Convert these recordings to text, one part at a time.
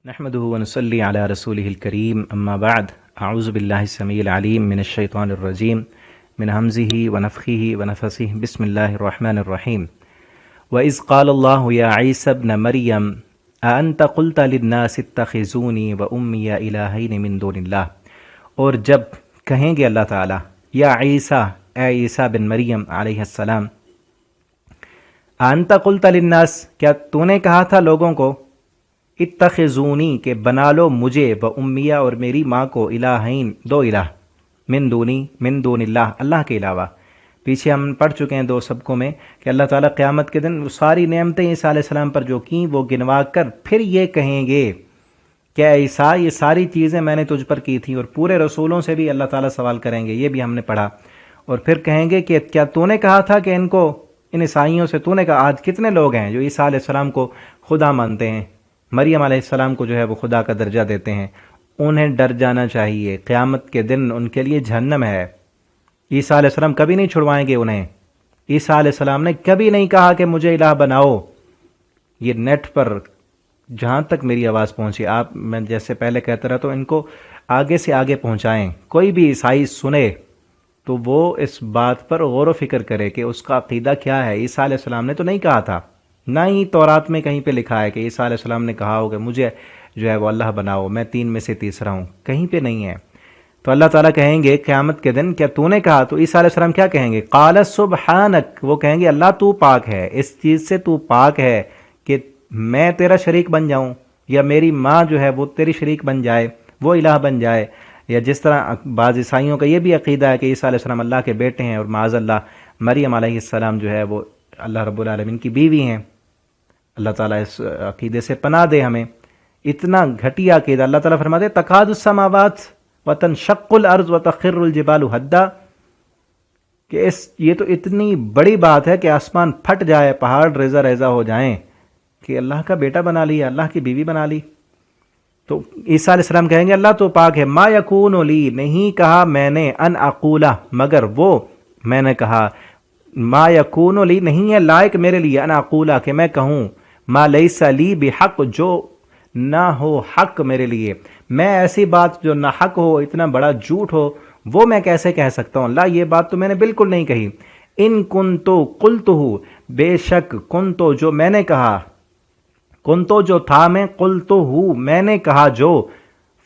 नहमदुहु व नुसल्ली अला रसूलिहिल करीम अम्मा बाद अऊज़ु बिल्लाहि समीइल अलीम मिनश शैतानिर रजीम मिन हमज़िही व नफ़ख़िही व नफ़सिही बिस्मिल्लाहिर रहमानिर रहीम व इज़ क़ालल्लाहु या ईसा इब्न मरियम अअंत क़ुल्त लिन्नासि इत्तख़िज़ूनी व उम्मिया इलाहैनि मिन दूनिल्लाह। और जब कहेंगे अल्लाह ताला या ईसा, ए ईसा बिन मरियम अलैहिस्सलाम, अअंत क़ुल्त लिन्नास, क्या तूने कहा था लोगों को, इत्तख़िज़ूनी के बना लो मुझे, व उम्मिया और मेरी माँ को, इलाहैन दो इलाह, मिन दूनिल्लाह अल्लाह के अलावा। पीछे हम पढ़ चुके हैं दो सबकों में कि अल्लाह ताला क़यामत के दिन सारी नेमतें ईसा अलैहिस्सलाम पर जो की वो गिनवा कर फिर ये कहेंगे क्या ईसा ये सारी चीज़ें मैंने तुझ पर की थी। और पूरे रसूलों से भी अल्लाह ताला सवाल करेंगे, ये भी हमने पढ़ा। और फिर कहेंगे कि क्या तूने कहा था कि इनको, इन ईसाइयों से तूने कहा, आज कितने लोग हैं जो ईसा अलैहिस्सलाम को खुदा मानते हैं, मरियम अलैहिस्सलाम को जो है वो खुदा का दर्जा देते हैं। उन्हें डर जाना चाहिए, क़यामत के दिन उनके लिए जहन्नम है। ईसा अलैहिस्सलाम कभी नहीं छुड़वाएंगे उन्हें। ईसा अलैहिस्सलाम ने कभी नहीं कहा कि मुझे इलाह बनाओ। ये नेट पर जहाँ तक मेरी आवाज़ पहुँची, आप, मैं जैसे पहले कहता रहा, तो इनको आगे से आगे पहुँचाएँ। कोई भी ईसाई सुने तो वो इस बात पर गौर व फिक्र करे कि उसका अक़ीदा क्या है। ईसा अलैहिस्सलाम ने तो नहीं कहा था, ना ही तौरात में कहीं पे लिखा है कि ईसा अलैहिस्सलाम ने कहा हो कि मुझे जो है वो अल्लाह बनाओ, मैं तीन में से तीसरा हूँ, कहीं पे नहीं है। तो अल्लाह ताला कहेंगे क़यामत के दिन क्या तूने कहा, तो ईसा अलैहिस्सलाम क्या कहेंगे, क़ाल सुब्हानक, वो कहेंगे अल्लाह तू पाक है, इस चीज़ से तू पाक है कि मैं तेरा शरीक बन जाऊँ, या मेरी माँ जो है वो तेरी शरीक बन जाए, वो इलाह बन जाए। या जिस तरह बाज़ ईसाइयों का ये भी अक़ीदा है कि ईसा अलैहिस्सलाम अल्लाह के बेटे हैं और माज़अल्लाह मरियम अलैहिस्सलाम जो है वो अल्लाह रब्बुल आलमीन की बीवी हैं। अल्लाह ताला इस अक़ीदे से पनाह दे हमें। इतना घटिया अक़ीदा। अल्लाह ताला फरमाते तकादुस समावात व तनशक्कुल अर्ज़ व तख़िर्रुल जिबालु हद्दा, कि ये तो इतनी बड़ी बात है कि आसमान फट जाए, पहाड़ रेज़ा रेज़ा हो जाएं, कि अल्लाह का बेटा बना लिया, अल्लाह की बीवी बना ली। तो ईसा अलैहिस्सलाम कहेंगे अल्लाह तो पाक है, मा यकूनु ली, नहीं कहा मैंने, अन अक़ूला, मगर वो मैंने कहा, मा यकूनु ली, नहीं है लायक मेरे लिए, अन अक़ूला, कि मैं कहूँ, मा लैसा ली बिहक़, जो ना हो हक मेरे लिए। मैं ऐसी बात जो ना हक हो, इतना बड़ा झूठ हो, वो मैं कैसे कह सकता हूँ। अल्लाह ये बात तो मैंने बिल्कुल नहीं कही। इन कुंतो कुल्तुहु, बेशक, कुंतो जो मैंने कहा, कुंतो जो था मैं, कुल्तुहु मैंने कहा जो,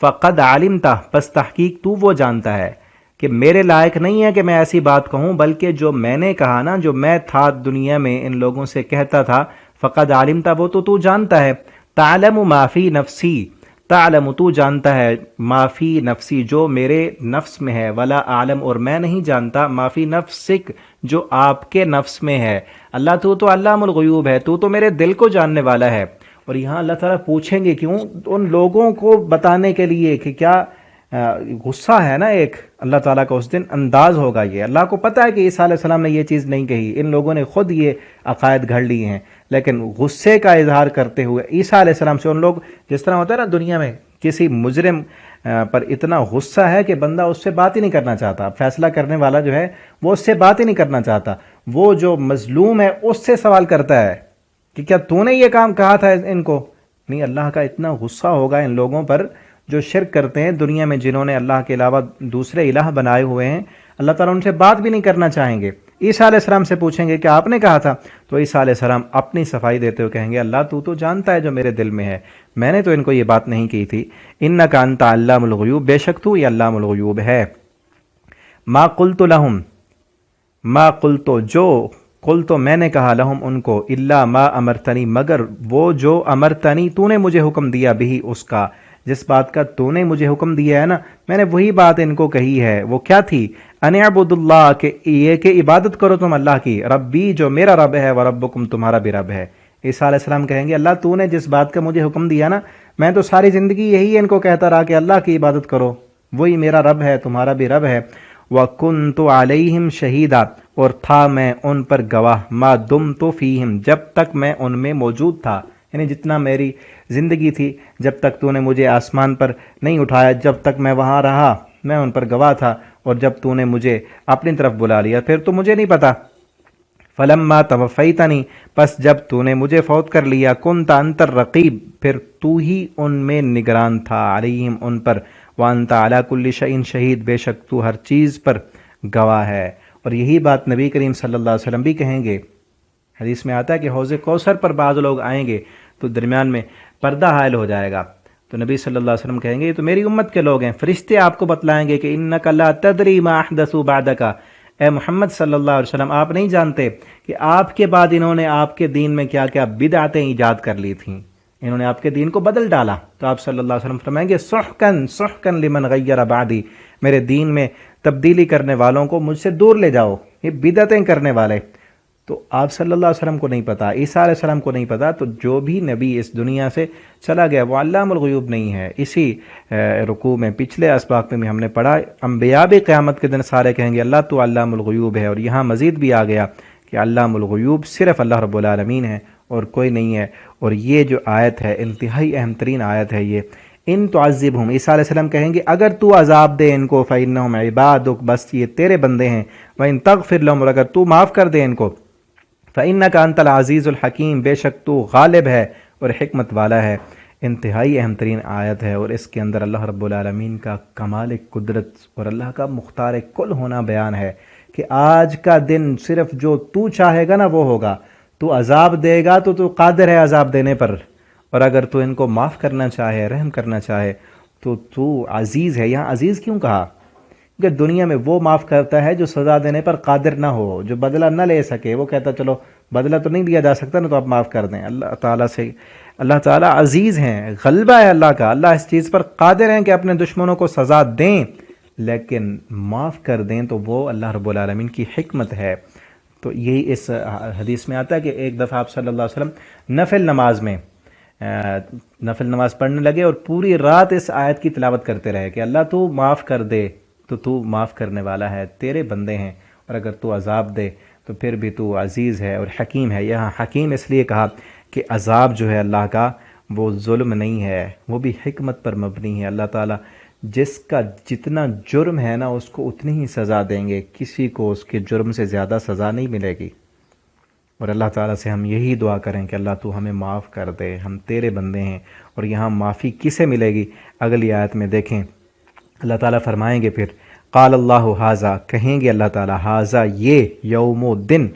फ़क़द आलिमता, बस तहकीक तू वो जानता है कि मेरे लायक नहीं है कि मैं ऐसी बात कहूँ, बल्कि जो मैंने कहा ना, जो मैं था दुनिया में इन लोगों से कहता था, फ़क़द आलिमता, वो तो तू जानता है। तालमु माफ़ी नफ़सी, तालमु तू जानता है, माफ़ी नफ़सी जो मेरे नफ्स में है, वला आलम और मैं नहीं जानता, माफ़ी नफ़सिक जो आपके नफ्स में है। अल्लाह तू तो अल्लामुल ग़ुयूब है, तू तो मेरे दिल को जानने वाला है। और यहाँ अल्लाह ताला पूछेंगे क्यों, उन लोगों को बताने के लिए कि क्या गुस्सा है ना एक अल्लाह ताला का, उस दिन अंदाज होगा ये। अल्लाह को पता है कि ईसा अलैहिस्सलाम ने ये चीज़ नहीं कही, इन लोगों ने खुद ये अकायद घड़ लिए हैं, लेकिन गुस्से का इजहार करते हुए ईसा अलैहिस्सलाम से, उन लोग, जिस तरह होता है ना दुनिया में किसी मुजरिम पर इतना गुस्सा है कि बंदा उससे बात ही नहीं करना चाहता, फैसला करने वाला जो है वो उससे बात ही नहीं करना चाहता, वो जो मजलूम है उससे सवाल करता है कि क्या तूने ये काम कहा था इनको। नहीं, अल्लाह का इतना गुस्सा होगा इन लोगों पर जो शिर्क करते हैं दुनिया में, जिन्होंने अल्लाह के अलावा दूसरे इलाह बनाए हुए हैं। अल्लाह ताला उनसे बात भी नहीं करना चाहेंगे। ईसा अलैहिस्सलाम से पूछेंगे क्या आपने कहा था, तो ईसा अलैहिस्सलाम अपनी सफाई देते हुए कहेंगे अल्लाह तू तो जानता है जो मेरे दिल में है, मैंने तो इनको ये बात नहीं की थी। इन्नका अंता अल्लामुल ग़ुयूब, बेशक तू ये अल्लामुल ग़ुयूब है। मा क़ुल्तु लहुम, मा क़ुल्तु जो, कुल तो मैंने कहा, लहुम उनको, इल्ला मा अमरतनी, मगर वो जो, अमरतनी तूने मुझे हुक्म दिया, भी उसका, जिस बात का तूने मुझे हुक्म दिया है ना, मैंने वही बात इनको कही है। वो क्या थी, अनिअबुदुल्लाह, के ये कि इबादत करो तुम अल्लाह की, रब्बी जो मेरा रब है, व रब्बुकुम तुम्हारा भी रब है। ईसा अलैहिस्सलाम कहेंगे अल्लाह तूने जिस बात का मुझे हुक्म दिया ना, मैं तो सारी ज़िंदगी यही इनको कहता रहा कि अल्लाह की इबादत करो, वही मेरा रब है, तुम्हारा भी रब है। व कुन्तु अलैहिम शहीदा, और था मैं उन पर गवाह, मा दुमतु फीहिम, जब तक मैं उनमें मौजूद था, यानी जितना मेरी ज़िंदगी थी, जब तक तूने मुझे आसमान पर नहीं उठाया, जब तक मैं वहाँ रहा, मैं उन पर गवाह था। और जब तूने मुझे अपनी तरफ बुला लिया, फिर तो मुझे नहीं पता। फलम्मा तवफ़ैतनी, पस जब तूने मुझे फौत कर लिया, कुन्त अंतर रक़ीब, फिर तू ही उनमें निगरान था, अलैहिम उन पर, व अंत अला कुल्ली शैइन शहीद, बेशक तू हर चीज़ पर गवाह है। और यही बात नबी करीम सल्लल्लाहु अलैहि वसल्लम भी कहेंगे। हदीस में आता है कि हौज़ कौसर पर बाज़ लोग आएंगे तो दरमियान में पर्दा हायल हो जाएगा, तो नबी सल्लल्लाहु अलैहि वसल्लम कहेंगे ये तो मेरी उम्मत के लोग हैं। फरिश्ते आपको बतलाएंगे कि इन्नका ला तदरी मा अहदसू बादका, ए मोहम्मद सल्लल्लाहु अलैहि वसल्लम आप नहीं जानते कि आपके बाद इन्होंने आपके दीन में क्या क्या बिदअतें ईजाद कर ली थीं, इन्होंने आपके दीन को बदल डाला। तो आप सल्लल्लाहु अलैहि वसल्लम फरमाएंगे सुहकन सुहकन लिमन गय्यर बादी, मेरे दीन में तब्दीली करने वालों को मुझसे दूर ले जाओ, ये बिदअतें करने वाले। तो आप सल्लल्लाहु अलैहि वसल्लम को नहीं पता, ईसा अलैहि सलाम को नहीं पता, तो जो भी नबी इस दुनिया से चला गया वो अल्लामुल गुयूब नहीं है। इसी रुकू में पिछले असबाक में हमने पढ़ा, अंबिया भी क़यामत के दिन सारे कहेंगे अल्लाह तो अल्लामुल गुयूब है। और यहाँ मज़ीद भी आ गया कि अल्लामुल गुयूब सिर्फ़ अल्लाह रब्बुल आलमीन है और कोई नहीं है। और ये जो आयत है इंतहाई अहम तरीन आयत है ये। इन तुअज़्ज़िबहुम, ईसा अलैहि सलाम कहेंगे अगर तू अज़ाब दे इनको, फ़इन्नहुम इबादुक, बस ये तेरे बंदे हैं, व इन तग़फ़िर लहुम, अगर तू माफ़ कर दे इनको, फ़इन्नका अंतल अज़ीज़ुल हकीम, बेशक तू गालिब है और हिकमत वाला है। इंतहाई अहम तरीन आयत है और इसके अंदर अल्लाह रब्बुल आलमीन का कमाल कुदरत और अल्लाह का मुख्तार कुल होना बयान है कि आज का दिन सिर्फ जो तू चाहेगा ना वो होगा। तू अज़ाब देगा तो तू कादिर है अज़ाब देने पर, और अगर तू इनको माफ़ करना चाहे, रहम करना चाहे, तो तू अज़ीज़ है। यहाँ अज़ीज़ क्यों कहा? क्योंकि दुनिया में वो माफ़ करता है जो सज़ा देने पर कादिर ना हो, जो बदला ना ले सके। वो कहता चलो बदला तो नहीं लिया जा सकता ना, तो आप माफ़ कर दें। अल्लाह ताला से, अल्लाह ताला अज़ीज़ हैं, गलबा है अल्लाह का, अल्लाह इस चीज़ पर कादिर हैं कि अपने दुश्मनों को सज़ा दें, लेकिन माफ़ कर दें तो वो अल्लाह रब्बुल आलमीन की हिकमत है। तो यही इस हदीस में आता है कि एक दफ़ा आप सल्लल्लाहु अलैहि वसल्लम नफिल नमाज में नफिल नमाज पढ़ने लगे और पूरी रात इस आयत की तिलावत करते रहे कि अल्लाह तू माफ़ कर दे तो तू माफ़ करने वाला है, तेरे बंदे हैं, और अगर तू अज़ाब दे तो फिर भी तू अज़ीज़ है और हकीम है। यहाँ हकीम इसलिए कहा कि अज़ाब जो है अल्लाह का वो जुल्म नहीं है, वो भी हिकमत पर मबनी है। अल्लाह ताला जिसका जितना जुर्म है ना उसको उतनी ही सज़ा देंगे, किसी को उसके जुर्म से ज़्यादा सज़ा नहीं मिलेगी। और अल्लाह ताला से हम यही दुआ करें कि अल्लाह तू हमें माफ़ कर दे, हम तेरे बंदे हैं। और यहाँ माफ़ी किसे मिलेगी? अगली आयत में देखें, अल्लाह ताला फरमाएंगे फिर क़ाल अल्लाहु हाज़ा, कहेंगे अल्लाह ताला हाज़ा ये यौमो दिन,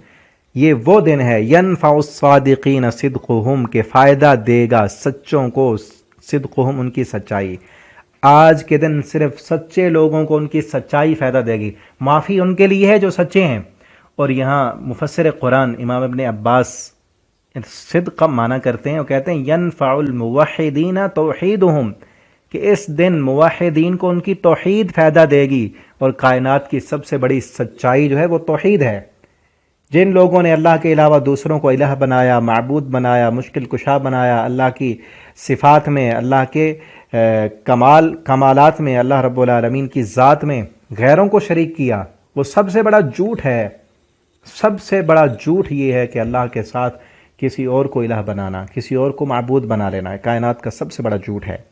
ये वो दिन है, यनफ़उस्सादिक़ीन सिद्क़ुहुम, के फ़ायदा देगा सच्चों को सिद्क़ुहुम, उनकी सच्चाई। आज के दिन सिर्फ सच्चे लोगों को उनकी सच्चाई फ़ायदा देगी। माफ़ी उनके लिए है जो सच्चे हैं। और यहाँ मुफस्सिर कुरान इमाम इब्न अब्बास सिद्क़ माना करते हैं और कहते हैं यनफ़उल मुवहिदीन तौहीदुहुम, कि इस दिन मुवाहिदीन को उनकी तौहीद फ़ायदा देगी। और कायनात की सबसे बड़ी सच्चाई जो है वो तौहीद है। जिन लोगों ने अल्लाह के अलावा दूसरों को इलाह बनाया, माबूद बनाया, मुश्किल कुशा बनाया, अल्लाह की सिफ़ात में, अल्लाह के कमालात में, अल्लाह रब्बुल आलमीन की ज़ात में गैरों को शरीक किया, वो सबसे बड़ा झूठ है। सबसे बड़ा झूठ ये है कि अल्लाह के साथ किसी और को इलाह बनाना, किसी और को माबूद बना लेना है, कायनात का सबसे बड़ा झूठ है।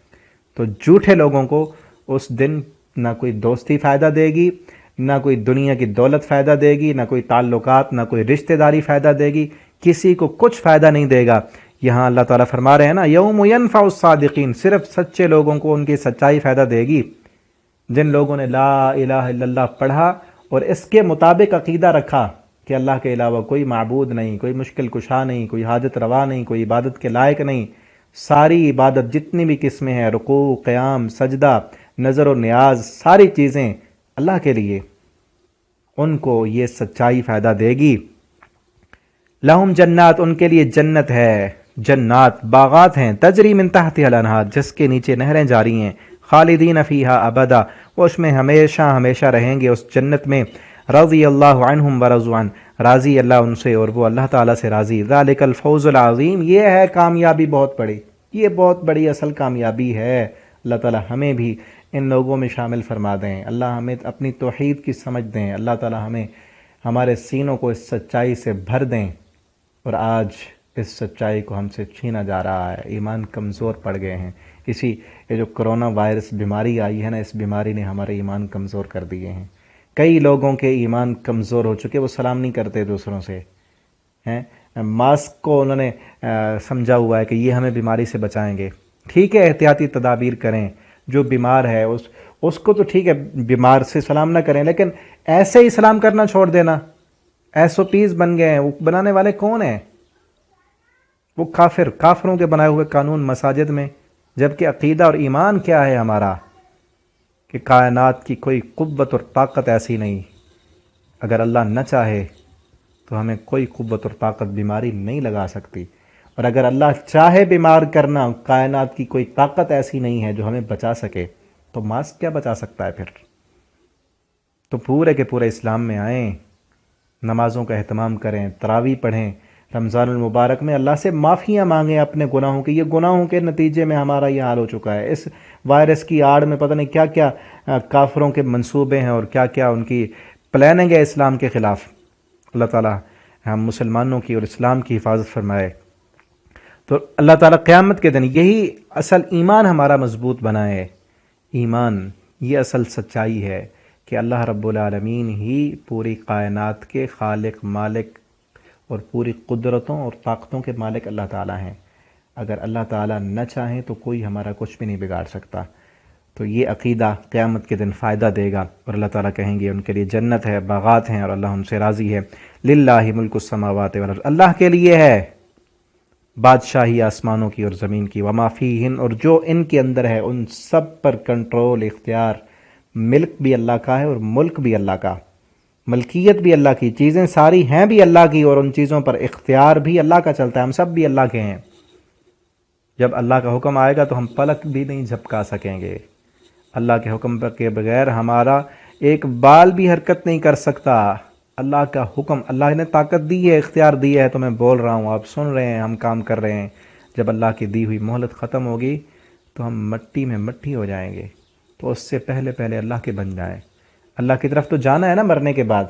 तो झूठे लोगों को उस दिन ना कोई दोस्ती फ़ायदा देगी, ना कोई दुनिया की दौलत फ़ायदा देगी, ना कोई ताल्लुकात, ना कोई रिश्तेदारी फ़ायदा देगी, किसी को कुछ फ़ायदा नहीं देगा। यहाँ अल्लाह ताला फरमा रहे हैं ना यौम यनफ़उस्सादिक़ीन, सिर्फ सच्चे लोगों को उनकी सच्चाई फ़ायदा देगी। जिन लोगों ने ला इलाहा इल्लल्लाह पढ़ा और इसके मुताबिक अक़ीदा रखा कि अल्लाह के अलावा कोई माबूद नहीं, कोई मुश्किल कुशा नहीं, कोई हाजत रवा नहीं, कोई इबादत के लायक नहीं, सारी इबादत जितनी भी किस्में हैं, रुकू, क़याम, सजदा, नज़र और नियाज, सारी चीज़ें अल्लाह के लिए, उनको ये सच्चाई फ़ायदा देगी। लहुम जन्नात, उनके लिए जन्नत है, जन्नात बागात हैं, तजरी मिन तहतिहल अनहार, जिसके नीचे नहरें जारी हैं, खालिदीन फ़ीहा अबदा, वो उसमें हमेशा हमेशा रहेंगे उस जन्नत में। रज़ी अल्लाहु अन्हुम व रज़ू अन, राज़ी अल्लाह उनसे और वो अल्लाह ताला से राज़ी। ज़ालिकल फ़ौज़ुल अज़ीम, ये है कामयाबी बहुत बड़ी, ये बहुत बड़ी असल कामयाबी है। अल्लाह ताला हमें भी इन लोगों में शामिल फरमा दें, अल्लाह हमें अपनी तौहीद की समझ दें, अल्लाह ताला हमें हमारे सीनों को इस सच्चाई से भर दें। और आज इस सच्चाई को हमसे छीना जा रहा है, ईमान कमज़ोर पड़ गए हैं। इसी ये जो कोरोना वायरस बीमारी आई है ना, इस बीमारी ने हमारे ईमान कमज़ोर कर दिए हैं। कई लोगों के ईमान कमज़ोर हो चुके, वो सलाम नहीं करते दूसरों से, ہیں، ماسک کو انہوں نے سمجھا ہوا ہے کہ یہ ہمیں بیماری سے بچائیں گے۔ ٹھیک ہے احتیاطی تدابیر کریں، جو بیمار ہے اس کو تو ٹھیک ہے بیمار سے سلام نہ کریں، لیکن ایسے ہی سلام کرنا چھوڑ دینا، ایس او پیز بن گئے ہیں۔ وہ بنانے والے کون ہیں؟ وہ کافروں کے بنائے ہوئے قانون مساجد میں، جبکہ عقیدہ اور ایمان کیا ہے ہمارا کہ کائنات کی کوئی قوت اور طاقت ایسی نہیں، اگر اللہ نہ چاہے تو ہمیں کوئی قوت اور طاقت بیماری نہیں لگا سکتی، اور اگر اللہ چاہے بیمار کرنا، کائنات کی کوئی طاقت ایسی نہیں ہے جو ہمیں بچا سکے، تو ماسک کیا بچا سکتا ہے پھر؟ تو پورے کے پورے اسلام میں آئیں، نمازوں کا اہتمام کریں، تراویح پڑھیں، رمضان المبارک میں اللہ سے معافیاں مانگیں اپنے گناہوں کی۔ یہ گناہوں کے نتیجے میں ہمارا یہ حال ہو چکا ہے۔ اس وائرس کی آڑ میں پتہ نہیں کیا کیا کافروں کے منصوبے ہیں اور کیا کیا ان کی پلاننگ ہے اسلام کے خلاف۔ اللہ تعالیٰ ہم مسلمانوں کی اور اسلام کی حفاظت فرمائے۔ تو اللہ تعالیٰ قیامت کے دن یہی اصل ایمان ہمارا مضبوط بنائے۔ ایمان یہ اصل سچائی ہے کہ اللہ رب العالمین ہی پوری کائنات کے خالق، مالک اور پوری قدرتوں اور طاقتوں کے مالک اللہ تعالیٰ ہیں۔ اگر اللہ تعالیٰ نہ چاہیں تو کوئی ہمارا کچھ بھی نہیں بگاڑ سکتا۔ تو یہ عقیدہ قیامت کے دن فائدہ دے گا، اور اللہ تعالیٰ کہیں گے ان کے لیے جنت ہے، باغات ہیں، اور اللہ ان سے راضی ہے۔ للہ ملک السماوات والارض، اللہ کے لیے ہے بادشاہی آسمانوں کی اور زمین کی، وما فیہن، اور جو ان کے اندر ہے ان سب پر کنٹرول، اختیار۔ ملک بھی اللہ کا ہے اور ملک بھی اللہ کا، ملکیت بھی اللہ کی، چیزیں ساری ہیں بھی اللہ کی، اور ان چیزوں پر اختیار بھی اللہ کا چلتا ہے۔ ہم سب بھی اللہ کے ہیں۔ جب اللہ کا حکم آئے گا تو ہم پلک بھی نہیں جھپکا سکیں گے۔ اللہ کے حکم کے بغیر ہمارا ایک بال بھی حرکت نہیں کر سکتا۔ اللہ کا حکم، اللہ نے طاقت دی ہے، اختیار دی ہے، تو میں بول رہا ہوں، آپ سن رہے ہیں، ہم کام کر رہے ہیں۔ جب اللہ کی دی ہوئی مہلت ختم ہوگی تو ہم مٹی میں مٹی ہو جائیں گے۔ تو اس سے پہلے پہلے اللہ کے بن جائیں۔ اللہ کی طرف تو جانا ہے نا مرنے کے بعد۔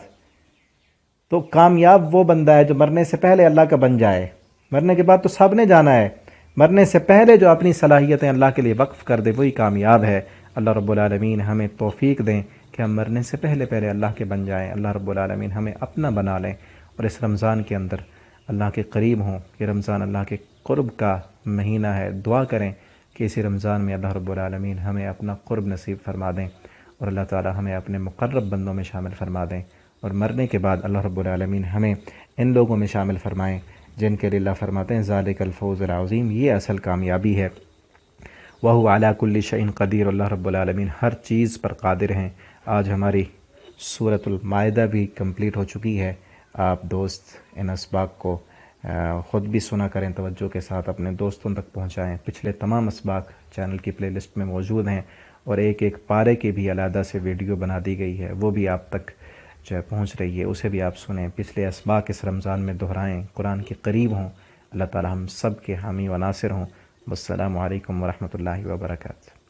تو کامیاب وہ بندہ ہے جو مرنے سے پہلے اللہ کا بن جائے۔ مرنے کے بعد تو سب نے جانا ہے، مرنے سے پہلے جو اپنی صلاحیتیں اللہ کے لیے وقف کر دے وہی کامیاب ہے۔ اللہ رب العالمین ہمیں توفیق دیں کہ ہم مرنے سے پہلے پہلے اللہ کے بن جائیں۔ اللہ رب العالمین ہمیں اپنا بنا لیں، اور اس رمضان کے اندر اللہ کے قریب ہوں۔ یہ رمضان اللہ کے قرب کا مہینہ ہے۔ دعا کریں کہ اسی رمضان میں اللہ رب العالمین ہمیں اپنا قرب نصیب فرما دیں، اور اللہ تعالی ہمیں اپنے مقرب بندوں میں شامل فرما دیں، اور مرنے کے بعد اللہ رب العالمین ہمیں ان لوگوں میں شامل فرمائیں جن کے لیے اللہ فرماتے ہیں ذالک الفوز العظیم، یہ اصل کامیابی ہے۔ وَهُوَ عَلَى كُلِّ شَيْءٍ قدیر، اللہ رب العالمین ہر چیز پر قادر ہیں۔ آج ہماری سورۃ المائدہ بھی کمپلیٹ ہو چکی ہے۔ آپ دوست ان اسباق کو خود بھی سنا کریں، توجہ کے ساتھ اپنے دوستوں تک پہنچائیں۔ پچھلے تمام اسباق چینل کی پلے لسٹ میں موجود ہیں، اور ایک ایک پارے کی بھی علیحدہ سے ویڈیو بنا دی گئی ہے، وہ بھی آپ تک جو ہے پہنچ رہی ہے، اسے بھی آپ سنیں۔ پچھلے اسباق اس رمضان میں دہرائیں، قرآن کے قریب ہوں۔ اللہ تعالی ہم سب کے حامی و ناصر ہوں۔ والسلام علیکم ورحمۃ اللہ وبرکاتہ۔